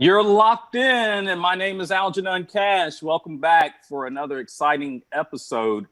You're locked in, and my name is Algenon. Welcome back for another exciting episode.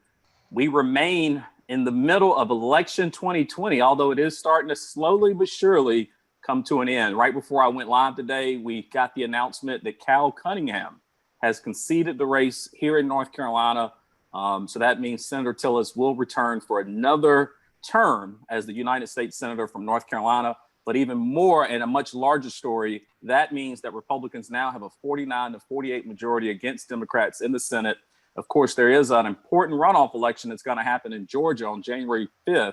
We remain in the middle of election 2020, although it is starting to slowly but surely come to an end. Right before I went live today, we got the announcement that Cal Cunningham has conceded the race here in North Carolina. So that means Senator Tillis will return for another term as the United States Senator from North Carolina. But even more, and a much larger story, that means that Republicans now have a 49 to 48 majority against Democrats in the Senate. Of course, there is an important runoff election that's going to happen in Georgia on January 5th,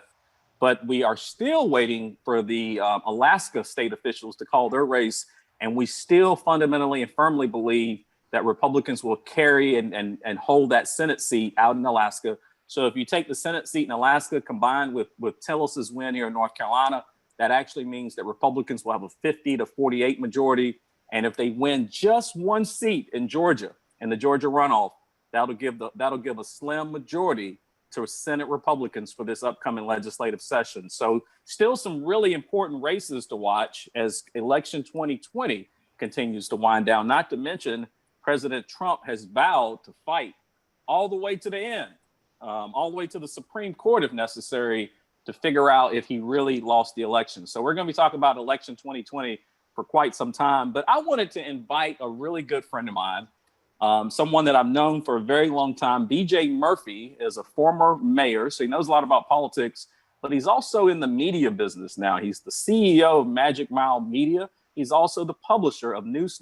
but we are still waiting for the Alaska state officials to call their race. And we still fundamentally and firmly believe that Republicans will carry and hold that Senate seat out in Alaska. So if you take the Senate seat in Alaska combined with Tillis's win here in North Carolina, that actually means that Republicans will have a 50 to 48 majority. And if they win just one seat in Georgia, in the Georgia runoff, that'll give a slim majority to Senate Republicans for this upcoming legislative session. So still some really important races to watch as election 2020 continues to wind down, not to mention President Trump has vowed to fight all the way to the end, all the way to the Supreme Court if necessary, to figure out if he really lost the election. So we're going to be talking about election 2020 for quite some time. But I wanted to invite a really good friend of mine, someone that I've known for a very long time. BJ Murphy is a former mayor, so he knows a lot about politics, but he's also in the media business now. He's the CEO of Magic Mile Media. He's also the publisher of Neuse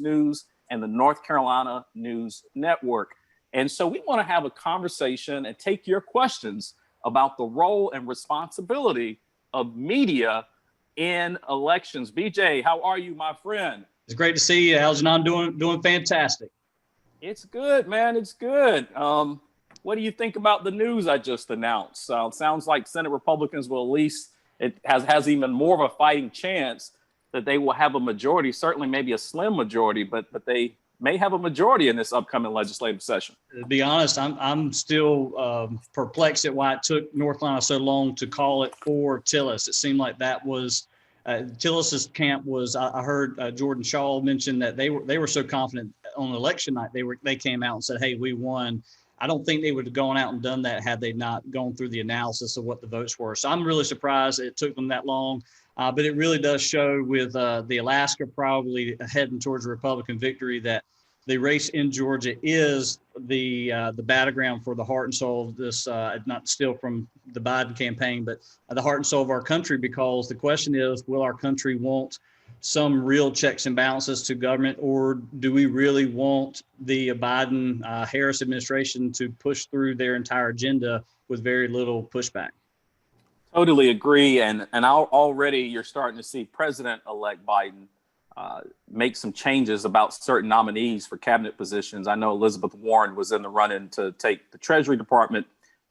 and the North Carolina News Network. And so we want to have a conversation and take your questions about the role and responsibility of media in elections. BJ, how are you, my friend? It's great to see you, Algenon. Doing fantastic. It's good, man. It's good. What do you think about the news I just announced? It sounds like Senate Republicans will at least, it has even more of a fighting chance that they will have a majority, certainly maybe a slim majority, but they may have a majority in this upcoming legislative session. To be honest, I'm still perplexed at why it took North Carolina so long to call it for Tillis. It seemed like that was Tillis's camp was. I heard Jordan Shaw mention that they were so confident on election night they came out and said, "Hey, we won." I don't think they would have gone out and done that had they not gone through the analysis of what the votes were. So I'm really surprised it took them that long. But it really does show with the Alaska probably heading towards a Republican victory that the race in Georgia is the battleground for the heart and soul of this, not still from the Biden campaign, but the heart and soul of our country, because the question is, will our country want some real checks and balances to government, or do we really want the Biden-Harris administration to push through their entire agenda with very little pushback? Totally agree. And already you're starting to see President-elect Biden make some changes about certain nominees for cabinet positions. I know Elizabeth Warren was in the run-in to take the Treasury Department,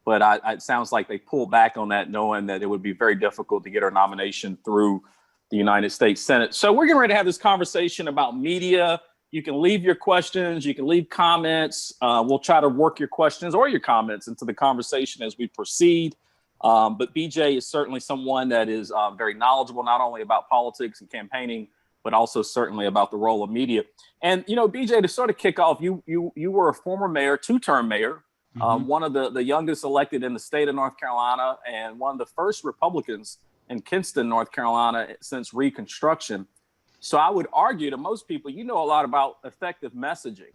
but it sounds like they pulled back on that, knowing that it would be very difficult to get her nomination through the United States Senate. So we're getting ready to have this conversation about media. You can leave your questions, you can leave comments. We'll try to work your questions or your comments into the conversation as we proceed. But BJ is certainly someone that is very knowledgeable, not only about politics and campaigning, but also certainly about the role of media. And, you know, BJ, to sort of kick off, you were a former mayor, two-term mayor, one of the youngest elected in the state of North Carolina, and one of the first Republicans in Kinston, North Carolina, since Reconstruction. So I would argue to most people, you know a lot about effective messaging.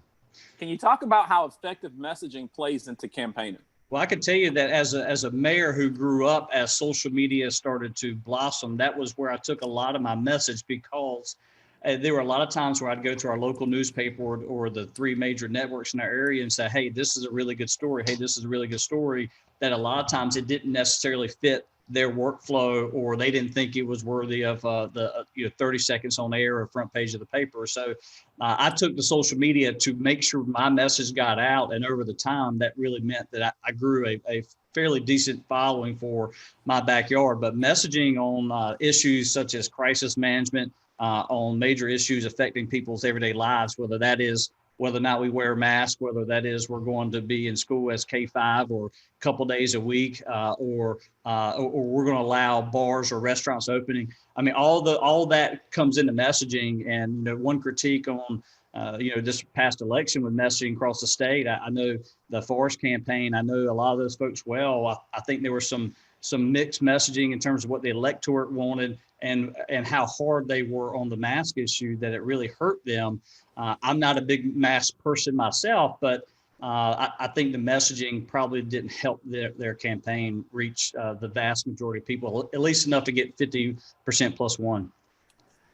Can you talk about how effective messaging plays into campaigning? Well, I can tell you that as a mayor who grew up as social media started to blossom, that was where I took a lot of my message, because there were a lot of times where I'd go to our local newspaper or the three major networks in our area and say, "Hey, this is a really good story. Hey, this is a really good story." That a lot of times it didn't necessarily fit their workflow, or they didn't think it was worthy of the 30 seconds on air or front page of the paper. So I took the social media to make sure my message got out. And over the time, that really meant that I grew a fairly decent following for my backyard. But messaging on issues such as crisis management, on major issues affecting people's everyday lives, whether that is whether or not we wear a mask, whether that is we're going to be in school as K-5 or a couple days a week, or we're going to allow bars or restaurants opening. I mean, all that comes into messaging. And one critique on this past election with messaging across the state. I know the Forest campaign. I know a lot of those folks well. I think there was some mixed messaging in terms of what the electorate wanted and how hard they were on the mask issue, that it really hurt them. I'm not a big mask person myself, but I think the messaging probably didn't help their campaign reach the vast majority of people, at least enough to get 50% plus one.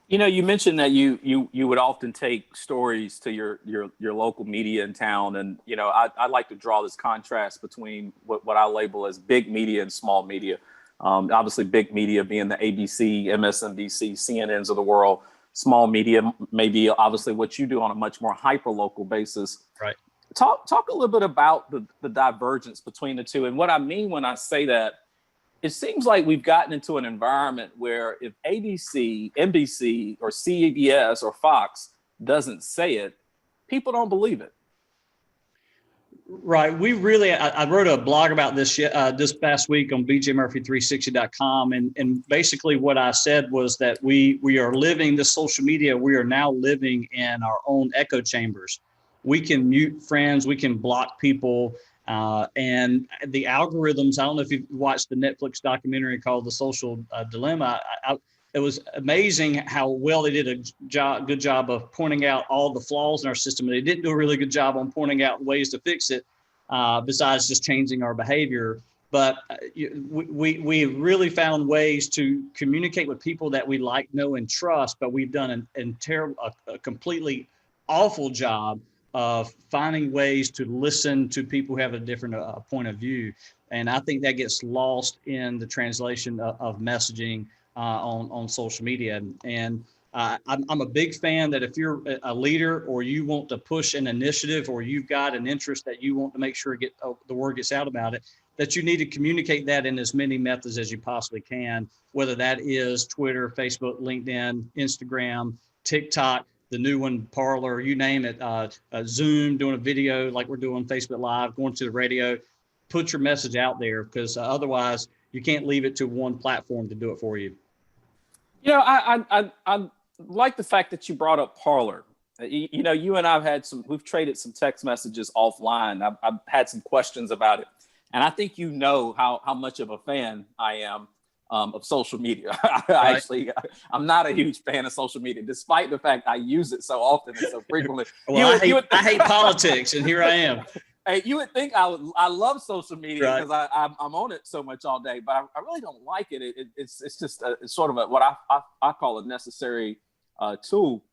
You mentioned that you would often take stories to your local media in town, and I like to draw this contrast between what I label as big media and small media. Obviously, big media being the ABC, MSNBC, CNNs of the world. Small media maybe obviously what you do on a much more hyper local basis. Right. Talk a little bit about the divergence between the two, and what I mean when I say that. It seems like we've gotten into an environment where if ABC, NBC, or CBS or Fox doesn't say it, people don't believe it. Right. We really, I wrote a blog about this this past week on bjmurphy360.com. And basically what I said was that we are living this social media. We are now living in our own echo chambers. We can mute friends. We can block people. And the algorithms, I don't know if you've watched the Netflix documentary called The Social Dilemma. It was amazing how well they did a good job of pointing out all the flaws in our system. They didn't do a really good job on pointing out ways to fix it, besides just changing our behavior. But we really found ways to communicate with people that we like, know, and trust. But we've done a completely awful job of finding ways to listen to people who have a different point of view. And I think that gets lost in the translation of messaging on social media. And I'm a big fan that if you're a leader or you want to push an initiative or you've got an interest that you want to make sure the word gets out about it, that you need to communicate that in as many methods as you possibly can, whether that is Twitter, Facebook, LinkedIn, Instagram, TikTok, the new one, Parler, you name it, Zoom, doing a video like we're doing Facebook Live, going to the radio. Put your message out there, because otherwise you can't leave it to one platform to do it for you. I like the fact that you brought up Parler. You and I've we've traded some text messages offline. I've had some questions about it. And I think how much of a fan I am of social media. Right. I'm not a huge fan of social media, despite the fact I use it so often and so frequently. Well, I hate politics, and here I am. Hey, you would think I love social media because Right. I'm on it so much all day, but I really don't like it. It's just it's sort of what I call a necessary tool.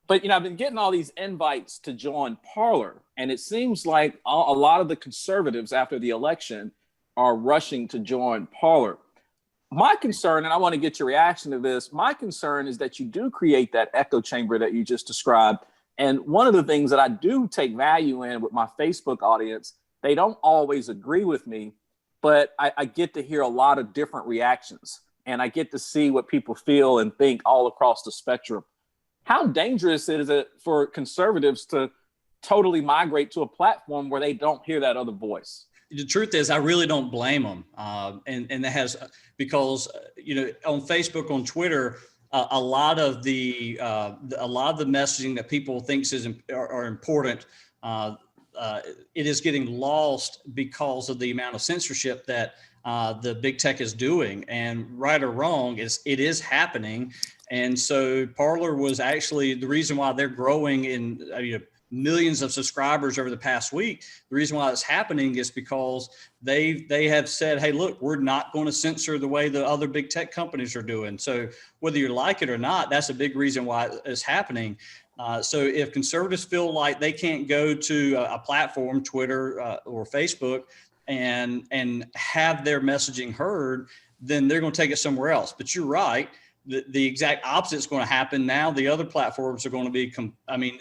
But I've been getting all these invites to join Parler, and it seems like a lot of the conservatives after the election are rushing to join Parler. My concern, and I want to get your reaction to this, my concern is that you do create that echo chamber that you just described. And one of the things that I do take value in with my Facebook audience, they don't always agree with me, but I get to hear a lot of different reactions, and I get to see what people feel and think all across the spectrum. How dangerous is it for conservatives to totally migrate to a platform where they don't hear that other voice? The truth is, I really don't blame them. And that has, because, on Facebook, on Twitter, a lot of the messaging that people think are important, it is getting lost because of the amount of censorship that the big tech is doing. And right or wrong, it is happening. And so Parler was actually the reason why they're growing in millions of subscribers over the past week. The reason why it's happening is because they have said, hey, look, we're not going to censor the way the other big tech companies are doing. So whether you like it or not, that's a big reason why it's happening. So if conservatives feel like they can't go to a platform, Twitter or Facebook, and have their messaging heard, then they're going to take it somewhere else. But you're right. The exact opposite is going to happen. Now the other platforms are going to be,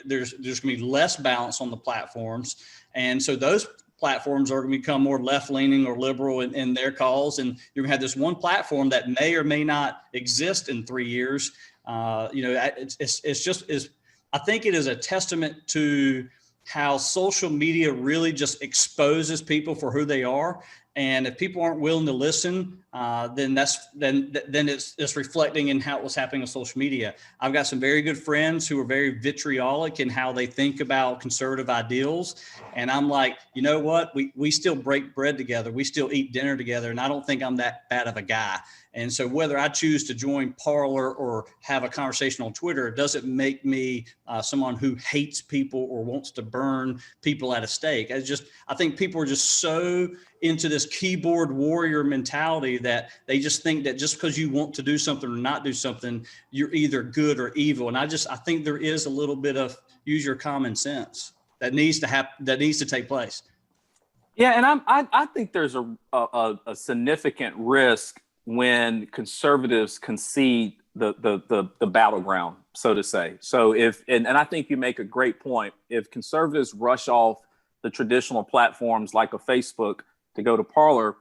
there's going to be less balance on the platforms. And so those platforms are going to become more left-leaning or liberal in their calls. And you're going to have this one platform that may or may not exist in 3 years. I think it is a testament to how social media really just exposes people for who they are. And if people aren't willing to listen, then it's reflecting in how what's happening on social media. I've got some very good friends who are very vitriolic in how they think about conservative ideals. And I'm like, you know what? We still break bread together. We still eat dinner together. And I don't think I'm that bad of a guy. And so whether I choose to join Parler or have a conversation on Twitter, doesn't make me someone who hates people or wants to burn people at a stake. I think people are just so into this keyboard warrior mentality that they just think that just because you want to do something or not do something, you're either good or evil. And I think there is a little bit of use your common sense that needs to take place. Yeah, and I think there's a significant risk when conservatives concede the battleground, so to say. So and I think you make a great point. If conservatives rush off the traditional platforms like a Facebook to go to Parler,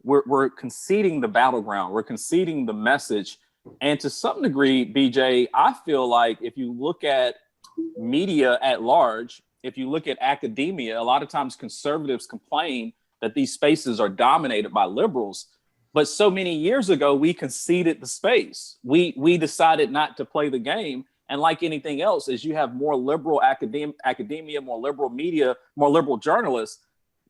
we're conceding the battleground. We're conceding the message. And to some degree, BJ, I feel like if you look at media at large, if you look at academia, a lot of times conservatives complain that these spaces are dominated by liberals. But so many years ago, we conceded the space. We decided not to play the game. And like anything else, as you have more liberal academia, more liberal media, more liberal journalists,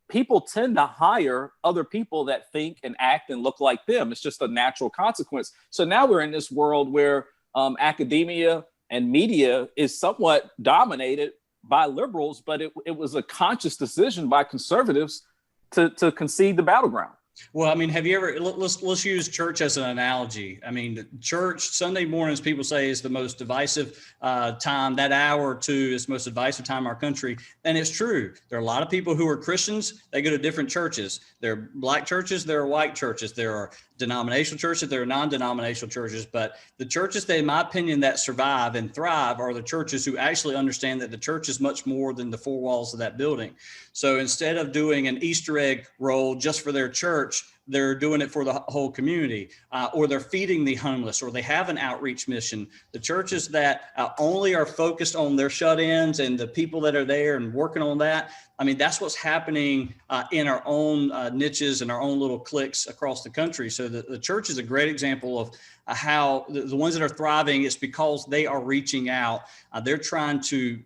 people tend to hire other people that think and act and look like them. It's just a natural consequence. So now we're in this world where academia and media is somewhat dominated by liberals, but it was a conscious decision by conservatives to concede the battleground. Well, I mean, have you ever, let's use church as an analogy. I mean, church, Sunday mornings, people say is the most divisive time. That hour or two is the most divisive time in our country. And it's true. There are a lot of people who are Christians. They go to different churches. There are black churches. There are white churches. There are denominational churches. There are non-denominational churches. But the churches that, in my opinion, that survive and thrive are the churches who actually understand that the church is much more than the four walls of that building. So instead of doing an Easter egg roll just for their church, they're doing it for the whole community, or they're feeding the homeless, or they have an outreach mission. The churches that only are focused on their shut-ins and the people that are there and working on that, I mean, that's what's happening in our own niches and our own little cliques across the country. So the church is a great example of how the ones that are thriving, it's because they are reaching out. They're trying to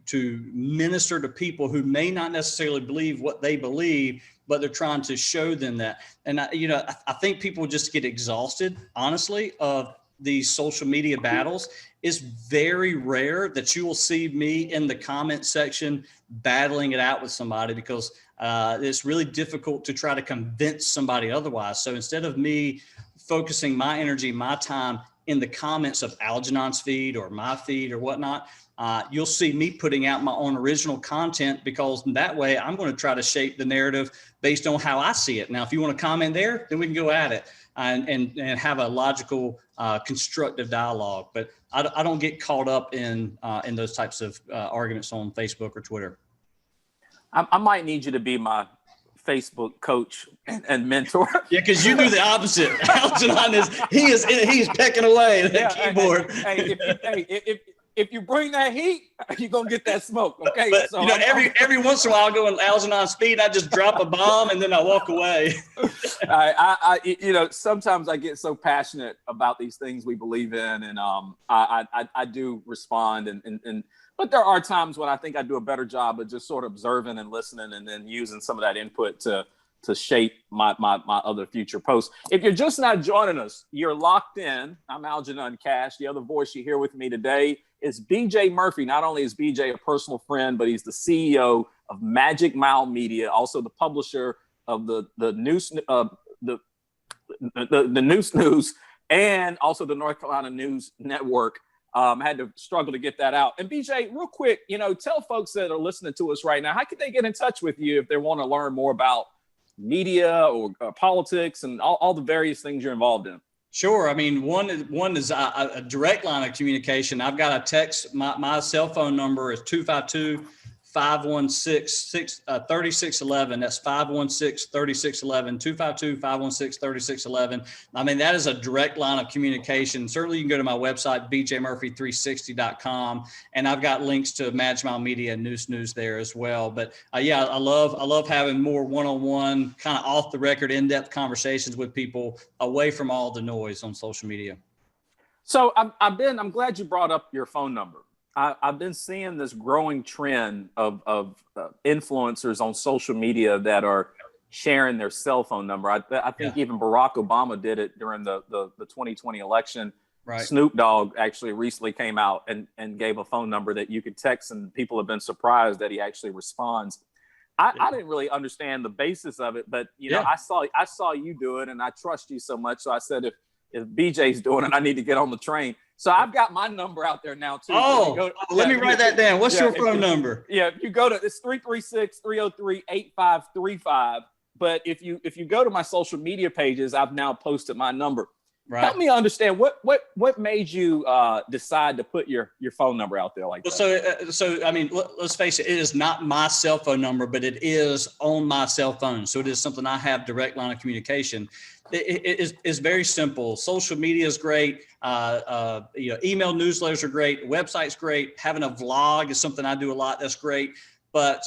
minister to people who may not necessarily believe what they believe, but they're trying to show them that. And I think people just get exhausted, honestly, of these social media battles. It's very rare that you will see me in the comment section battling it out with somebody, because it's really difficult to try to convince somebody otherwise. So instead of me focusing my energy, my time in the comments of Algenon's feed or my feed or whatnot, you'll see me putting out my own original content, because that way I'm going to try to shape the narrative based on how I see it. Now, if you want to comment there, then we can go at it and have a logical, constructive dialogue. But I don't get caught up in those types of arguments on Facebook or Twitter. I might need you to be my Facebook coach and mentor. Yeah, because you do the opposite. Algenon he's pecking away at that keyboard. If you bring that heat, you're gonna get that smoke. Okay. But, so every once in a while I'll go in Algenon's speed, I just drop a bomb and then I walk away. Sometimes I get so passionate about these things we believe in, and I do respond, but there are times when I think I do a better job of just sort of observing and listening, and then using some of that input to shape my other future posts. If you're just not joining us, you're locked in. I'm Algenon Cash. The other voice you hear with me today is BJ Murphy. Not only is BJ a personal friend, but he's the CEO of Magic Mile Media, also the publisher of the Neuse, the Neuse, and also the North Carolina News Network. Had to struggle to get that out. And BJ, real quick, tell folks that are listening to us right now, how can they get in touch with you if they want to learn more about media or politics and all the various things you're involved in? Sure. I mean, one is a direct line of communication. I've got a text. My cell phone number is 516-3611. That's 516-3611, 252-516-3611. I mean, that is a direct line of communication. Certainly you can go to my website, bjmurphy360.com, and I've got links to Mad Smile Media and Neuse there as well. But yeah, I love having more one-on-one, kind of off the record, in-depth conversations with people away from all the noise on social media. So I'm glad you brought up your phone number. I've been seeing this growing trend of influencers on social media that are sharing their cell phone number. I think even Barack Obama did it during the 2020 election. Right. Snoop Dogg actually recently came out and gave a phone number that you could text, and people have been surprised that he actually responds. I didn't really understand the basis of it, but you know, I saw you do it, and I trust you so much. So I said, if BJ's doing it, I need to get on the train. So I've got my number out there now too. Let me write that down. What's your phone number? Yeah, if you go to, it's 336-303-8535. But if you go to my social media pages, I've now posted my number. Right. Help me understand what made you decide to put your phone number out there like that? So I mean, let's face it, it is not my cell phone number, but it is on my cell phone. So it is something I have direct line of communication. It's very simple. Social media is great. Email newsletters are great. Website's great. Having a vlog is something I do a lot. That's great. But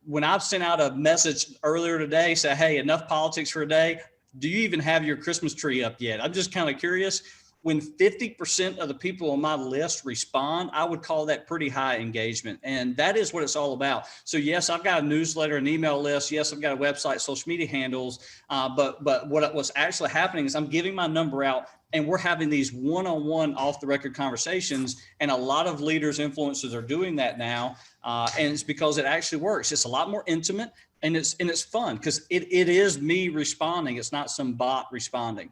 when I've sent out a message earlier today, say, hey, enough politics for a day. Do you even have your Christmas tree up yet? I'm just kind of curious. When 50% of the people on my list respond, I would call that pretty high engagement. And that is what it's all about. So yes, I've got a newsletter, an email list. Yes, I've got a website, social media handles. But what's actually happening is I'm giving my number out, and we're having these one-on-one off the record conversations. And a lot of leaders, influencers are doing that now. And it's because it actually works. It's a lot more intimate, and it's fun because it is me responding. It's not some bot responding.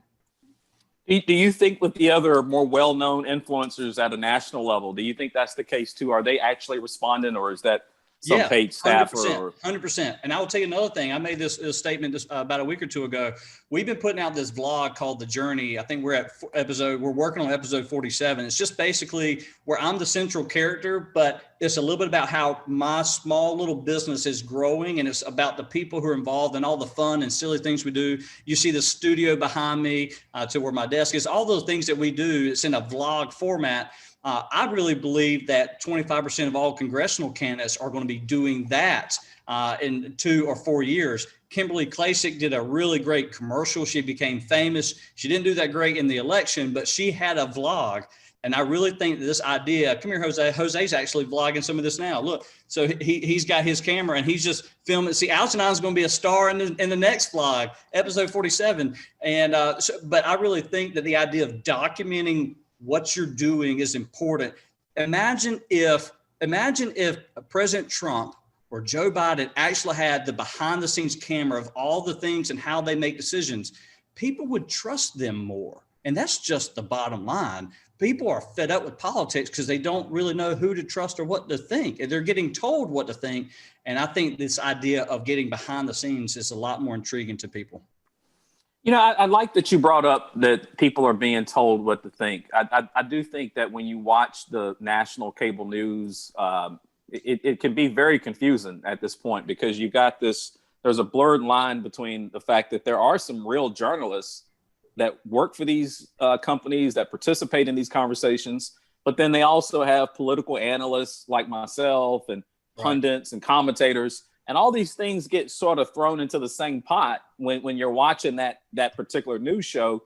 Do you think with the other more well-known influencers at a national level, do you think that's the case too? Are they actually responding, or is that some paid staff? 100%. And I will tell you another thing. I made this statement about a week or two ago. We've been putting out this vlog called The Journey. I think we're working on episode 47. It's just basically where I'm the central character, but it's a little bit about how my small little business is growing, and it's about the people who are involved and all the fun and silly things we do. You see the studio behind me to where my desk is. All those things that we do, it's in a vlog format. I really believe that 25% of all congressional candidates are going to be doing that in 2 or 4 years. Kimberly Klacik did a really great commercial. She became famous. She didn't do that great in the election, but she had a vlog. And I really think that this idea, come here, Jose. Jose's actually vlogging some of this now. Look, so he's got his camera and he's just filming. See, Algenon is going to be a star in the next vlog, episode 47. And but I really think that the idea of documenting what you're doing is important. Imagine if President Trump or Joe Biden actually had the behind the scenes camera of all the things and how they make decisions. People would trust them more. And that's just the bottom line. People are fed up with politics because they don't really know who to trust or what to think. And they're getting told what to think. And I think this idea of getting behind the scenes is a lot more intriguing to people. You know, I like that you brought up that people are being told what to think. I do think that when you watch the national cable news, it can be very confusing at this point because you got there's a blurred line between the fact that there are some real journalists that work for these companies that participate in these conversations, but then they also have political analysts like myself and pundits and commentators. And all these things get sort of thrown into the same pot when you're watching that particular news show.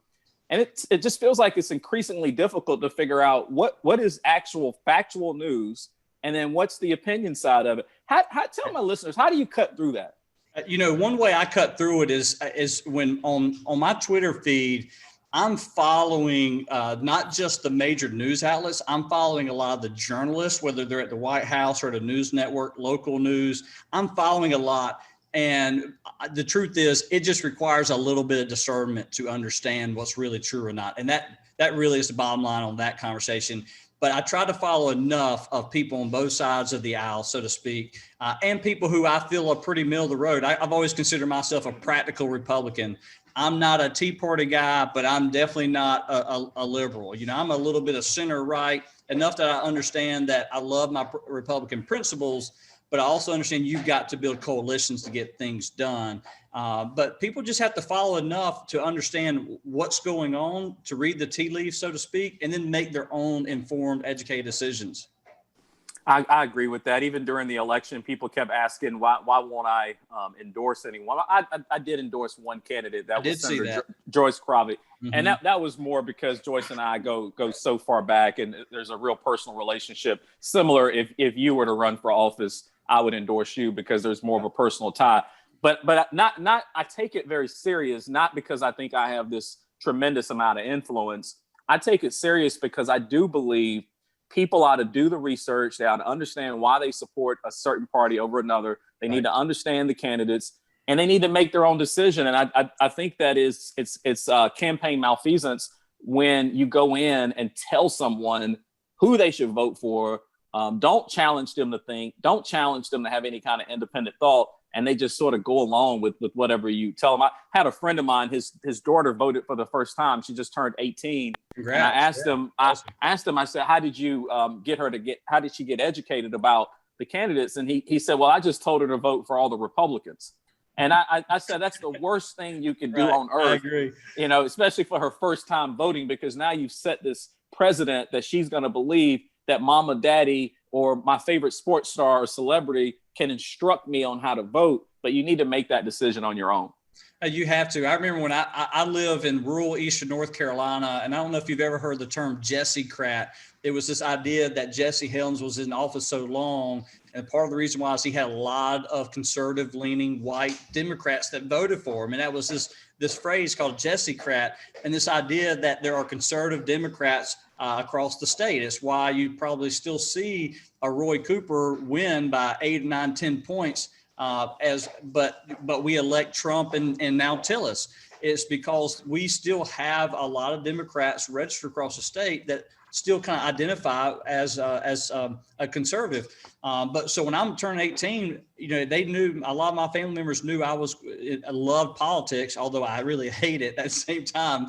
And it just feels like it's increasingly difficult to figure out what is actual factual news and then what's the opinion side of it. Tell my listeners, how do you cut through that? You know, one way I cut through it is when on my Twitter feed, I'm following not just the major news outlets. I'm following a lot of the journalists, whether they're at the White House or the news network, local news. I'm following a lot. And the truth is, it just requires a little bit of discernment to understand what's really true or not. And that really is the bottom line on that conversation. But I try to follow enough of people on both sides of the aisle, so to speak, and people who I feel are pretty middle of the road. I've always considered myself a practical Republican. I'm not a Tea Party guy, but I'm definitely not a liberal. You know, I'm a little bit of center right, enough that I understand that I love my Republican principles, but I also understand you've got to build coalitions to get things done. But people just have to follow enough to understand what's going on, to read the tea leaves, so to speak, and then make their own informed, educated decisions. I agree with that. Even during the election, people kept asking, why won't I endorse anyone? I did endorse one candidate. That was Senator Joyce Cravitt. Mm-hmm. And that was more because Joyce and I go so far back, and there's a real personal relationship. Similar, if you were to run for office, I would endorse you because there's more of a personal tie. But not I take it very serious, not because I think I have this tremendous amount of influence. I take it serious because I do believe people ought to do the research. They ought to understand why they support a certain party over another. They need to understand the candidates, and they need to make their own decision. And I think that it's campaign malfeasance when you go in and tell someone who they should vote for. Don't challenge them to think. Don't challenge them to have any kind of independent thought. And they just sort of go along with whatever you tell them. I had a friend of mine, his daughter voted for the first time. She just turned 18. Congrats. And I asked him, I said, how did you how did she get educated about the candidates? And he said, well, I just told her to vote for all the Republicans. And I said, that's the worst thing you can do on earth. I agree. Especially for her first time voting, because now you've set this precedent that she's going to believe that mama, daddy, or my favorite sports star or celebrity can instruct me on how to vote, but you need to make that decision on your own. You have to. I remember when I live in rural eastern North Carolina, and I don't know if you've ever heard the term Jesse-crat. It was this idea that Jesse Helms was in office so long, and part of the reason why is he had a lot of conservative-leaning white Democrats that voted for him, and that was this phrase called Jesse-crat, and this idea that there are conservative Democrats across the state. It's why you probably still see a Roy Cooper win by 8, 9, 10 points. But we elect Trump and now Tillis. It's because we still have a lot of Democrats registered across the state that still kind of identify as a conservative. But so when I'm turning 18, they knew, a lot of my family members knew I loved politics, although I really hate it at the same time,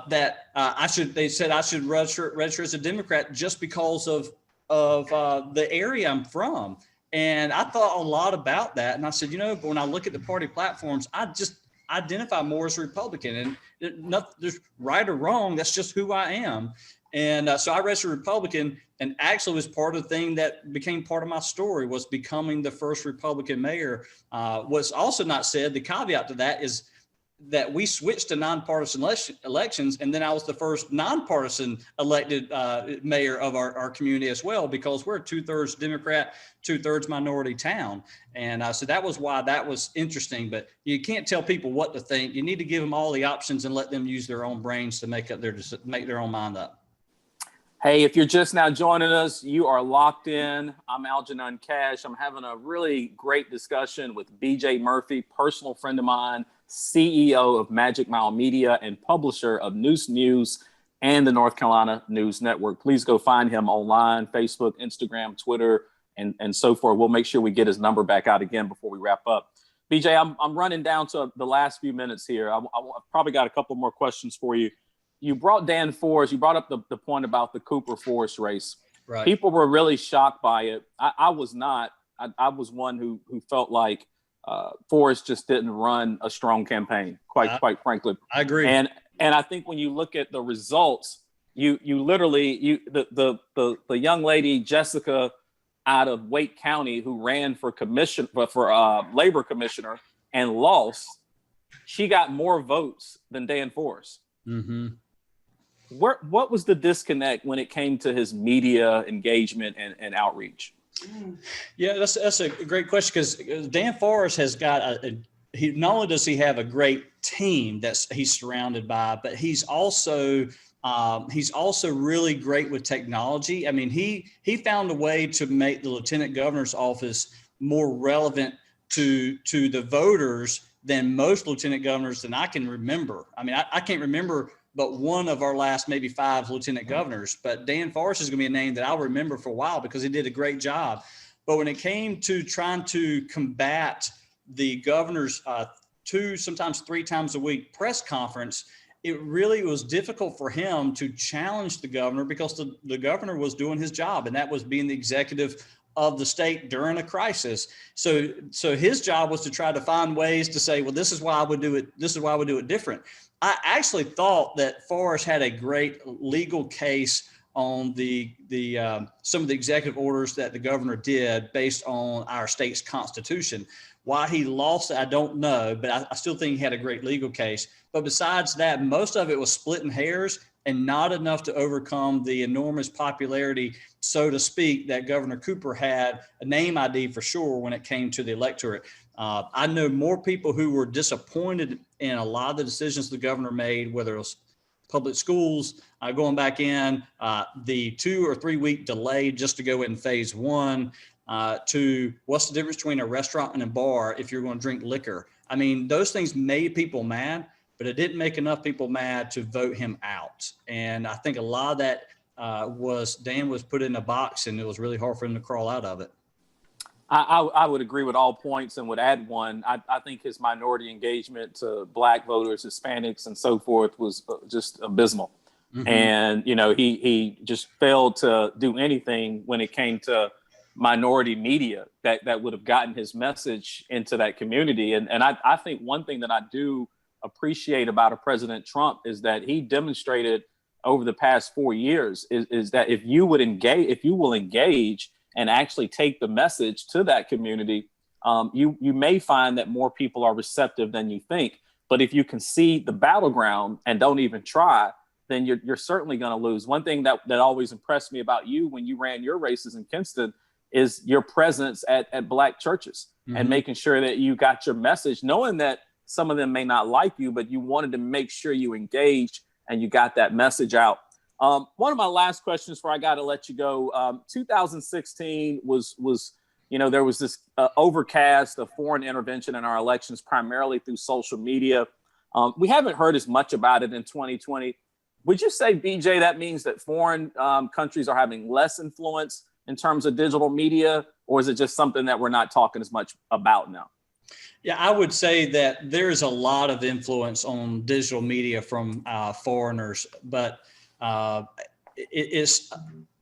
they said I should register as a Democrat just because of the area I'm from. And I thought a lot about that. And I said, but when I look at the party platforms, I just identify more as a Republican, and there's right or wrong. That's just who I am. And so I registered Republican, and actually was part of the thing that became part of my story was becoming the first Republican mayor. What's also not said, the caveat to that is that we switched to nonpartisan elections, and then I was the first nonpartisan elected mayor of our community as well, because we're a 2/3 Democrat, 2/3 minority town. And so that was why that was interesting. But you can't tell people what to think. You need to give them all the options and let them use their own brains to make their own mind up. Hey, if you're just now joining us, you are locked in. I'm Algenon Cash. I'm having a really great discussion with BJ Murphy, personal friend of mine, CEO of Magic Mile Media and publisher of Neuse and the North Carolina News Network. Please go find him online, Facebook, Instagram, Twitter, and so forth. We'll make sure we get his number back out again before we wrap up. BJ, I'm running down to the last few minutes here. I've probably got a couple more questions for you. You brought Dan Forest. You brought up the point about the Cooper Forest race. Right. People were really shocked by it. I was not. I was one who felt like Forest just didn't run a strong campaign. Quite frankly, I agree. And I think when you look at the results, you literally the young lady Jessica out of Wake County who ran for labor commissioner and lost. She got more votes than Dan Forest. Mm-hmm. What was the disconnect when it came to his media engagement and outreach? Yeah, that's a great question, because Dan Forest has got not only does he have a great team that he's surrounded by, but he's also really great with technology. I mean, he found a way to make the lieutenant governor's office more relevant to the voters than most lieutenant governors than I can remember. I mean, I can't remember but one of our last maybe 5 lieutenant governors. But Dan Forest is going to be a name that I'll remember for a while because he did a great job. But when it came to trying to combat the governor's 2, sometimes 3 times a week press conference, it really was difficult for him to challenge the governor because the governor was doing his job, and that was being the executive of the state during a crisis. So his job was to try to find ways to say, well, this is why I would do it. This is why I would do it different. I actually thought that Forrest had a great legal case on the some of the executive orders that the governor did based on our state's constitution. Why he lost it, I don't know, but I still think he had a great legal case. But besides that, most of it was splitting hairs and not enough to overcome the enormous popularity, so to speak, that Governor Cooper had, a name ID for sure, when it came to the electorate. I know more people who were disappointed in a lot of the decisions the governor made, whether it was public schools going back in, the 2 or 3 week delay just to go in phase one, to what's the difference between a restaurant and a bar if you're going to drink liquor. I mean, those things made people mad, but it didn't make enough people mad to vote him out. And I think a lot of that Dan was put in a box, and it was really hard for him to crawl out of it. I would agree with all points and would add one. I think his minority engagement to Black voters, Hispanics, and so forth was just abysmal. Mm-hmm. And, he just failed to do anything when it came to minority media that would have gotten his message into that community. And I think one thing that I do appreciate about a President Trump is that he demonstrated over the past 4 years is that if you will engage and actually take the message to that community, you may find that more people are receptive than you think. But if you concede the battleground and don't even try, then you're certainly going to lose. One thing that always impressed me about you when you ran your races in Kinston is your presence at Black churches, mm-hmm. and making sure that you got your message, knowing that some of them may not like you, but you wanted to make sure you engaged and you got that message out. One of my last questions before I got to let you go, 2016 was there was this overcast of foreign intervention in our elections, primarily through social media. We haven't heard as much about it in 2020. Would you say, BJ, that means that foreign countries are having less influence in terms of digital media, or is it just something that we're not talking as much about now? Yeah, I would say that there is a lot of influence on digital media from foreigners, but it's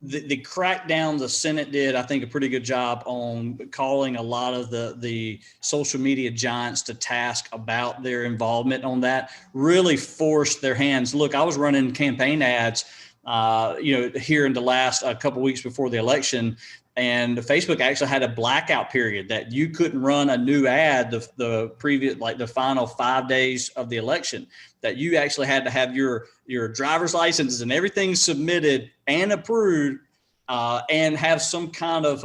the crackdown the Senate did, I think, a pretty good job on calling a lot of the social media giants to task about their involvement on that, really forced their hands. Look, I was running campaign ads, here in the last couple of weeks before the election, and Facebook actually had a blackout period that you couldn't run a new ad the previous, like the final 5 days of the election, that you actually had to have your driver's license and everything submitted and approved, and have some kind of,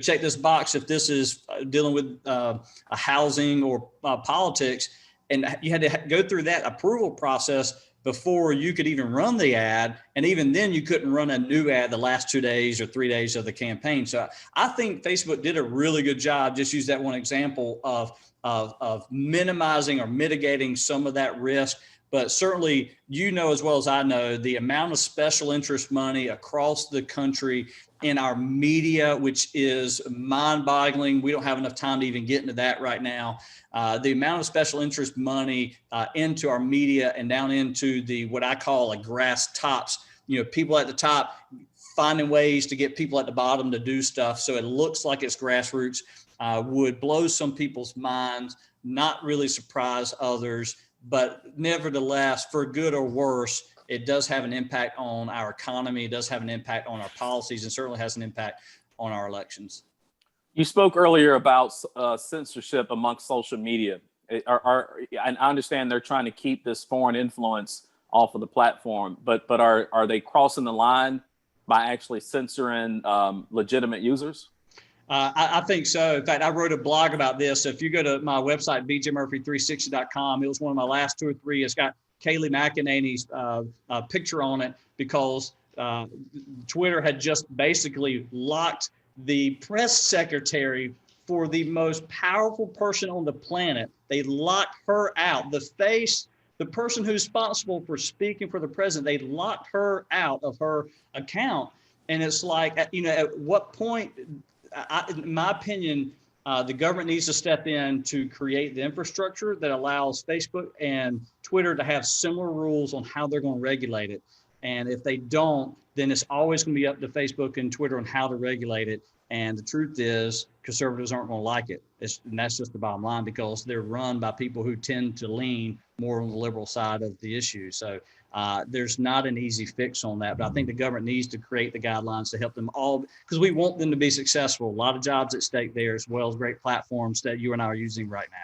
check this box if this is dealing with a housing or politics. And you had to go through that approval process before you could even run the ad. And even then you couldn't run a new ad the last 2 days or 3 days of the campaign. So I think Facebook did a really good job. Just use that one example of minimizing or mitigating some of that risk. But certainly, as well as I know, the amount of special interest money across the country in our media, which is mind-boggling. We don't have enough time to even get into that right now. The amount of special interest money into our media and down into what I call a grass tops, people at the top finding ways to get people at the bottom to do stuff. So it looks like it's grassroots, would blow some people's minds, not really surprise others. But nevertheless, for good or worse, it does have an impact on our economy. It does have an impact on our policies, and certainly has an impact on our elections. You spoke earlier about censorship amongst social media. And I understand they're trying to keep this foreign influence off of the platform, but are they crossing the line by actually censoring legitimate users? I think so. In fact, I wrote a blog about this. So if you go to my website, bjmurphy360.com, it was one of my last 2 or 3. It's got Kayleigh McEnany's picture on it because Twitter had just basically locked the press secretary for the most powerful person on the planet. They locked her out. The person who's responsible for speaking for the president, they locked her out of her account. And it's like, at what point, in my opinion, the government needs to step in to create the infrastructure that allows Facebook and Twitter to have similar rules on how they're going to regulate it. And if they don't, then it's always going to be up to Facebook and Twitter on how to regulate it. And the truth is, conservatives aren't going to like it. And that's just the bottom line, because they're run by people who tend to lean more on the liberal side of the issue. So there's not an easy fix on that. But I think the government needs to create the guidelines to help them all, because we want them to be successful. A lot of jobs at stake there, as well as great platforms that you and I are using right now.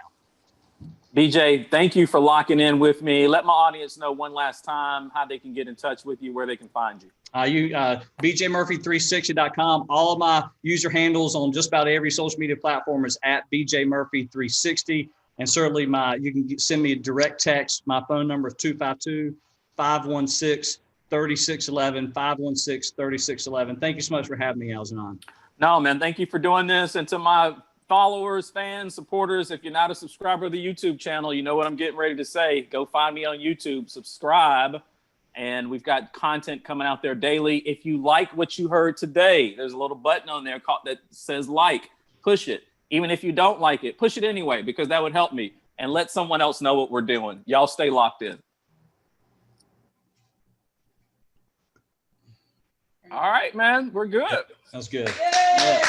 BJ, thank you for locking in with me. Let my audience know one last time how they can get in touch with you, where they can find you. BJMurphy360.com. All of my user handles on just about every social media platform is at BJMurphy360. And certainly you can send me a direct text. My phone number is 252-516-3611, 516-3611. Thank you so much for having me, Algenon. No, man, thank you for doing this. And to my followers, fans, supporters, if you're not a subscriber of the YouTube channel, you know what I'm getting ready to say. Go find me on YouTube, subscribe, and we've got content coming out there daily. If you like what you heard today, there's a little button on there that says like. Push it. Even if you don't like it, push it anyway, because that would help me, and let someone else know what we're doing. Y'all stay locked in. All right, man, we're good. That's good. Yeah.